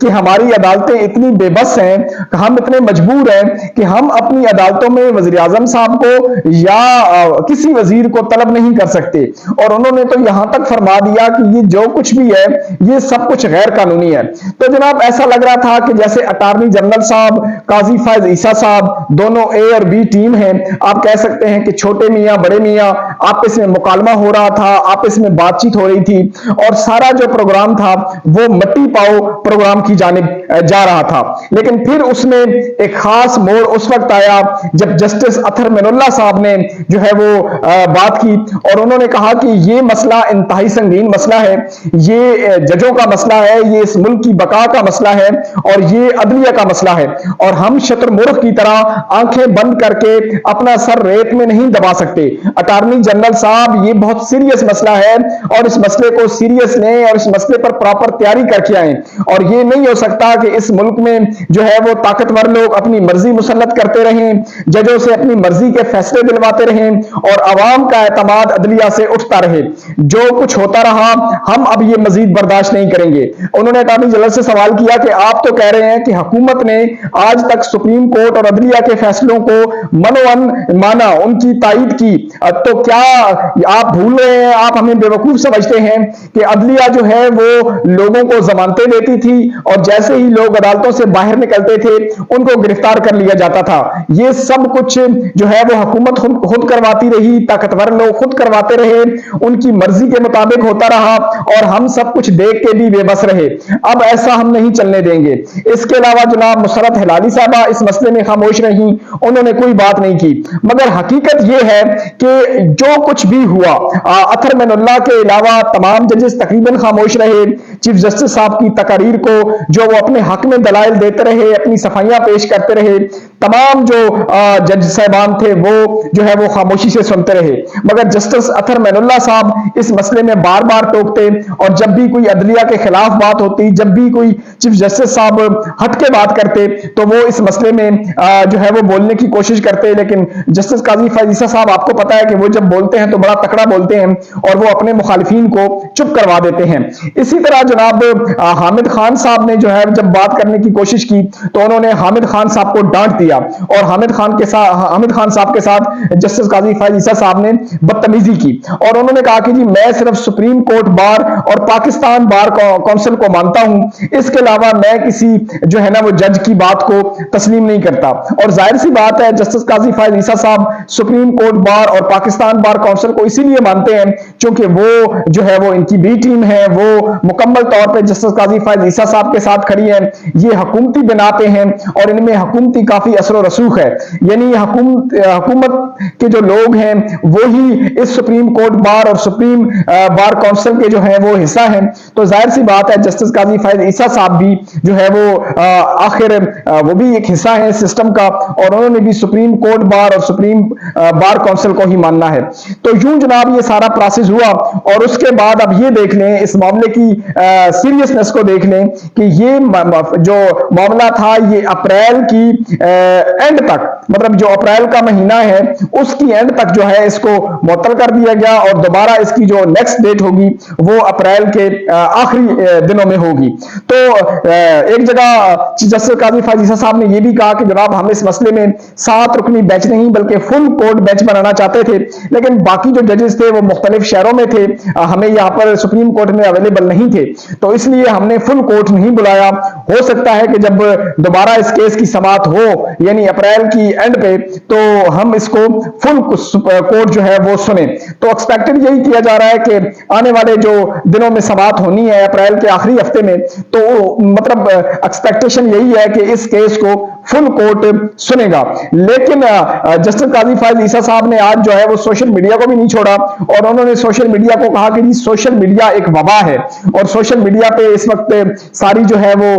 کہ ہماری عدالتیں اتنی بے بس ہیں، ہم اتنے مجبور ہیں کہ ہم اپنی عدالتوں میں وزیر اعظم صاحب کو یا کسی وزیر کو طلب نہیں کر سکتے، اور انہوں نے تو یہاں تک فرما دیا کہ یہ جو کچھ بھی ہے یہ سب کچھ غیر قانونی ہے۔ تو جناب ایسا لگ رہا تھا کہ جیسے اٹارنی جنرل صاحب، قاضی فائز عیسیٰ صاحب، دونوں اے اور بی ٹیم ہیں، آپ کہہ سکتے ہیں کہ چھوٹے میاں بڑے میاں، آپس میں مکالمہ ہو رہا تھا، آپس میں بات چیت ہو رہی تھی، اور سارا جو پروگرام تھا وہ مٹی پاؤ پروگرام کی جانب جا رہا تھا۔ لیکن پھر اس میں ایک خاص موڑ اس وقت آیا جب جسٹس اطہر من اللہ صاحب نے جو ہے وہ بات کی، اور انہوں نے کہا کہ یہ مسئلہ انتہائی سنگین مسئلہ ہے، یہ ججوں کا مسئلہ ہے، یہ اس ملک کی بقا کا مسئلہ ہے، اور یہ عدلیہ کا مسئلہ ہے، اور ہم شتر مرغ کی طرح آنکھیں بند کر کے اپنا سر ریت میں نہیں دبا سکتے۔ اٹارنی جنرل صاحب یہ بہت سیریس مسئلہ ہے، اور اس مسئلے کو سیریس لیں اور اس مسئلے پر پراپر تیاری کر کے آئیں، اور یہ نہیں ہو سکتا کہ اس ملک میں جو ہے وہ طاقتور لوگ اپنی مرضی مسلط کرتے رہیں، ججوں سے اپنی مرضی کے فیصلے دلواتے رہیں، اور عوام کا اعتماد عدلیہ سے اٹھتا رہے۔ جو کچھ ہوتا رہا ہم اب یہ مزید برداشت نہیں کریں گے۔ انہوں نے اٹارنی جنرل سے سوال کیا کہ آپ تو کہہ رہے ہیں کہ حکومت نے آج تک سپریم کورٹ اور عدلیہ کے فیصلوں کو منوان مانا، ان کی تائید کی، تو کیا آپ بھول رہے ہیں، آپ ہمیں بیوقوف سمجھتے ہیں کہ عدلیہ جو ہے وہ لوگوں کو ضمانتیں دیتی تھی، اور جیسے ہی لوگ عدالتوں سے باہر نکلتے تھے ان کو گرفتار کر لیا جاتا تھا؟ یہ سب کچھ جو ہے وہ حکومت خود کرواتی رہی، طاقتور لوگ خود کرواتے رہے، ان کی مرضی کے مطابق ہوتا رہا، اور ہم سب کچھ دیکھ کے بھی بے بس رہے۔ اب ایسا ہم نہیں چلنے دیں گے۔ اس کے علاوہ جناب مسرت ہلالی صاحبہ اس مسئلے میں خاموش رہیں، انہوں نے کوئی بات نہیں کی، مگر حقیقت یہ ہے کہ جو کچھ بھی ہوا اطہر من اللہ کے علاوہ تمام ججز تقریباً خاموش رہے۔ چیف جسٹس صاحب کی تقاریر کو جو وہ اپنے حق میں دلائل دیتے رہے، اپنی صفائیاں پیش کرتے رہے، تمام جو جج صاحبان تھے وہ جو ہے وہ خاموشی سے سنتے رہے، مگر جسٹس اطہر من اللہ صاحب اس مسئلے میں بار بار ٹوکتے، اور جب بھی کوئی عدلیہ کے خلاف بات ہوتی، جب بھی کوئی چیف جسٹس صاحب ہٹ کے بات کرتے تو وہ اس مسئلے میں جو ہے وہ بولنے کی کوشش کرتے، لیکن جسٹس قاضی فائز عیسیٰ صاحب آپ کو پتا ہے کہ وہ جب بولتے ہیں تو بڑا تکڑا بولتے ہیں، اور وہ اپنے مخالفین کو چپ کروا دیتے ہیں۔ اسی طرح جناب حامد خان صاحب نے جو ہے جب بات کرنے کی کوشش کی تو انہوں نے حامد خان صاحب کو ڈانٹ دیا، اور حامد خان صاحب کے ساتھ جسٹس قاضی فائز عیسیٰ صاحب نے بدتمیزی کی، اور انہوں نے کہا کہ جی میں صرف سپریم کورٹ بار اور پاکستان بار کونسل کو مانتا ہوں، اس کے علاوہ میں کسی جو ہے نا وہ جج کی بات کو تسلیم نہیں کرتا۔ اور ظاہر سی بات ہے جسٹس قاضی فائز عیسیٰ صاحب سپریم کورٹ بار اور پاکستان بار کونسل کو اسی لیے مانتے ہیں چونکہ وہ جو ہے وہ ان کی بی ٹیم ہے، وہ مکمل طور پہ جسٹس قاضی فائز عیسیٰ صاحب کے ساتھ کھڑی ہیں، یہ حکومتی بنا پہ ہیں، اور ان میں حکومتی کافی اثر و رسوخ ہے، یعنی حکومت کے جو لوگ ہیں وہی اس سپریم کورٹ بار اور سپریم بار کونسل کے جو ہیں وہ حصہ ہیں۔ تو ظاہر سی بات ہے جسٹس قاضی فائز عیسیٰ صاحب بھی جو ہے وہ آخر وہ بھی ایک حصہ ہے سسٹم کا، اور انہوں نے بھی سپریم کورٹ بار اور سپریم بار کونسل کو ہی ماننا ہے۔ تو یوں جناب یہ سارا پروسیس ہوا، اور اس کے بعد اب یہ دیکھ لیں اس معاملے کی سیریسنس کو دیکھ لیں کہ یہ جو معاملہ تھا یہ اپریل کی اینڈ تک، مطلب جو اپریل کا مہینہ ہے اس کی اینڈ تک جو ہے اس کو معطل کر دیا گیا، اور دوبارہ اس کی جو نیکسٹ ڈیٹ ہوگی وہ اپریل کے آخری دنوں میں ہوگی۔ تو ایک جگہ جسٹس قاضی فائز عیسیٰ صاحب نے یہ بھی کہا کہ جناب ہم اس مسئلے میں 7 رکنی بینچ نہیں بلکہ فل کورٹ بینچ بنانا چاہتے تھے، لیکن باقی جو ججز تھے وہ مختلف شہروں میں تھے، ہمیں یہاں پر سپریم کورٹ میں اویلیبل نہیں تھے، تو اس لیے ہم نے فل کورٹ نہیں بلایا۔ ہو سکتا ہے کہ جب دوبارہ اس کیس کی سماعت ہو یعنی اپریل کی اینڈ پہ تو ہم اس کو فل کورٹ جو ہے وہ سنیں۔ تو ایکسپیکٹڈ یہی کیا جا رہا ہے کہ آنے والے جو دنوں میں سماعت ہونی ہے اپریل کے آخری ہفتے میں، تو مطلب ایکسپیکٹیشن یہی ہے کہ اس کیس کو فل کورٹ سنے گا۔ لیکن جسٹس قاضی فائز عیسیٰ صاحب نے آج جو ہے وہ سوشل میڈیا کو بھی نہیں چھوڑا، اور انہوں نے سوشل میڈیا کو کہا کہ جی سوشل میڈیا ایک وبا ہے، اور سوشل میڈیا پہ اس وقت ساری جو ہے وہ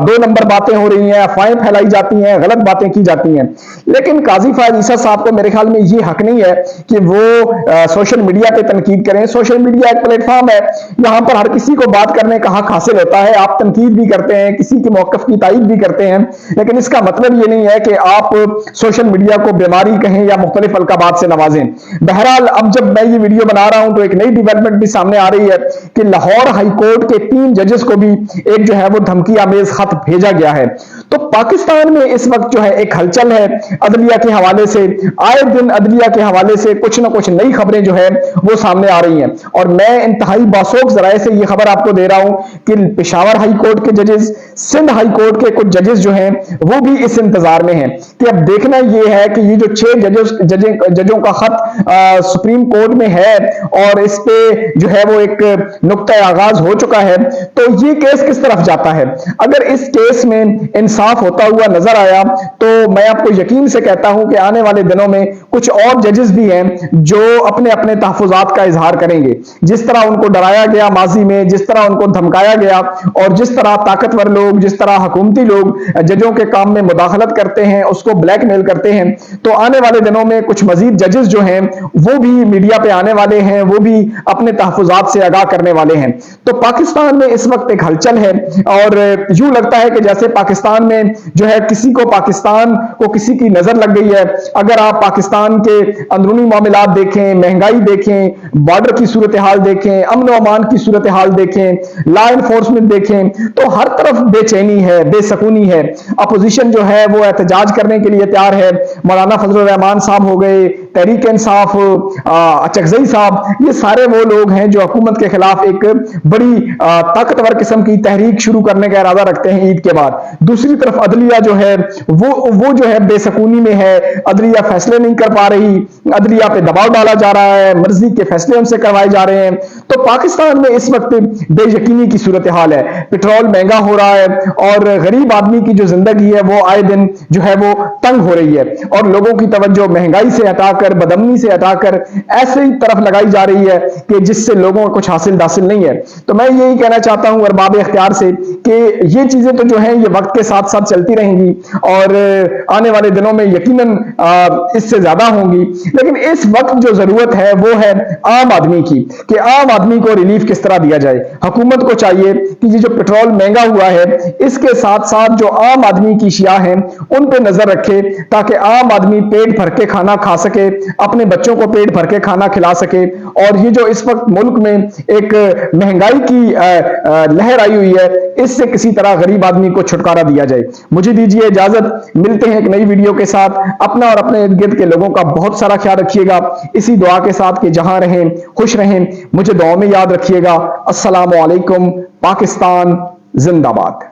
2 نمبر باتیں ہو رہی ہیں، افواہیں پھیلائی جاتی ہیں، غلط باتیں کی جاتی ہیں۔ لیکن قاضی فائز عیسیٰ صاحب کو میرے خیال میں یہ حق نہیں ہے کہ وہ سوشل میڈیا پہ تنقید کریں۔ سوشل میڈیا ایک پلیٹ فارم ہے، یہاں پر ہر کسی کو بات کرنے کا حق حاصل ہوتا ہے، آپ تنقید بھی کرتے ہیں، کسی کے موقف کی تائید بھی کرتے ہیں، لیکن اس کا مطلب یہ نہیں ہے کہ آپ سوشل میڈیا کو بیماری کہیں یا مختلف القابات سے نوازیں۔ بہرحال اب جب میں یہ ویڈیو بنا رہا ہوں تو ایک نئی ڈیولپمنٹ بھی سامنے آ رہی ہے کہ لاہور ہائی کورٹ کورٹ کے 3 ججز کو بھی ایک جو ہے وہ دھمکی آمیز خط بھیجا گیا ہے۔ تو پاکستان میں اس وقت جو ہے ایک ہلچل ہے عدلیہ کے حوالے سے، آئے دن عدلیہ کے حوالے سے کچھ نہ کچھ نئی خبریں جو ہے وہ سامنے آ رہی ہیں، اور میں انتہائی باسوق ذرائع سے یہ خبر آپ کو دے رہا ہوں کہ پشاور ہائی کورٹ کے ججز، سندھ ہائی کورٹ کے کچھ ججز جو ہیں وہ بھی اس انتظار میں ہیں کہ اب دیکھنا یہ ہے کہ یہ جو 6 ججوں کا خط سپریم کورٹ میں ہے اور اس پہ جو ہے وہ ایک نقطہ آغاز ہو چکا ہے، تو یہ کیس کس طرف جاتا ہے۔ اگر اس کیس میں انصاف ہوتا ہوا نظر آیا تو میں آپ کو یقین سے کہتا ہوں کہ آنے والے دنوں میں کچھ اور ججز بھی ہیں جو اپنے اپنے تحفظات کا اظہار کریں گے۔ جس طرح ان کو ڈرایا گیا ماضی میں، جس طرح ان کو دھمکایا گیا، اور جس طرح طاقتور لوگ، جس طرح حکومتی لوگ ججوں کے کام میں مداخلت کرتے ہیں، اس کو بلیک میل کرتے ہیں، تو آنے والے دنوں میں کچھ مزید ججز جو ہیں وہ بھی میڈیا پہ آنے والے ہیں، وہ بھی اپنے تحفظات سے آگاہ کرنے والے ہیں۔ تو پاکستان میں اس وقت ایک ہلچل ہے، اور یوں لگتا ہے کہ جیسے پاکستان میں جو ہے پاکستان کو کسی کی نظر لگ گئی ہے۔ اگر آپ پاکستان کے اندرونی معاملات دیکھیں، مہنگائی دیکھیں، بارڈر کی صورتحال دیکھیں، امن و امان کی صورتحال دیکھیں، لا انفورسمنٹ دیکھیں، تو ہر طرف بے چینی ہے، بے سکونی ہے۔ اپوزیشن جو ہے وہ احتجاج کرنے کے لیے تیار ہے۔ مولانا فضل الرحمان صاحب ہو گئے، تحریک انصاف، اچکزئی صاحب، یہ سارے وہ لوگ ہیں جو حکومت کے خلاف ایک بڑی طاقتور قسم کی تحریک شروع کرنے کا ارادہ رکھتے ہیں عید کے بعد۔ دوسری طرف عدلیہ جو ہے وہ جو ہے بے سکونی میں ہے، عدلیہ فیصلے نہیں کر پا رہی، عدلیہ پہ دباؤ ڈالا جا رہا ہے، مرضی کے فیصلے ان سے کروائے جا رہے ہیں۔ تو پاکستان میں اس وقت بے یقینی کی صورتحال ہے، پٹرول مہنگا ہو رہا ہے، اور غریب آدمی کی جو زندگی ہے وہ آئے دن جو ہے وہ تنگ ہو رہی ہے، اور لوگوں کی توجہ مہنگائی سے ہٹا کر، بدامنی سے ہٹا کر ایسے ہی طرف لگائی جا رہی ہے کہ جس سے لوگوں کو کچھ حاصل نہیں ہے۔ تو میں یہی کہنا چاہتا ہوں ارباب اختیار سے کہ یہ چیزیں تو جو ہیں یہ وقت کے ساتھ ساتھ چلتی رہیں گی، اور آنے والے دنوں میں یقیناً اس سے زیادہ ہوں گی، لیکن اس وقت جو ضرورت ہے وہ ہے عام آدمی کی، کہ عام آدمی کو ریلیف کس طرح دیا جائے۔ حکومت کو چاہیے کہ یہ جو پٹرول مہنگا ہوا ہے اس کے ساتھ ساتھ جو عام آدمی کی اشیاء ہیں ان پہ نظر رکھے، تاکہ عام آدمی پیٹ بھر کے کھانا کھا سکے، اپنے بچوں کو پیٹ بھر کے کھانا کھلا سکے، اور یہ جو اس وقت ملک میں ایک مہنگائی کی لہر آئی ہوئی ہے اس سے کسی طرح غریب آدمی کو چھٹکارا دیا جائے۔ مجھے دیجیے اجازت، ملتے ہیں ایک نئی ویڈیو کے ساتھ۔ اپنا اور اپنے ارد گرد کے لوگوں کا بہت سارا خیال رکھیے گا، اسی دعا کے ساتھ کہ جہاں رہیں خوش رہیں، مجھے دعا میں یاد رکھیے گا۔ السلام علیکم، پاکستان زندہ باد۔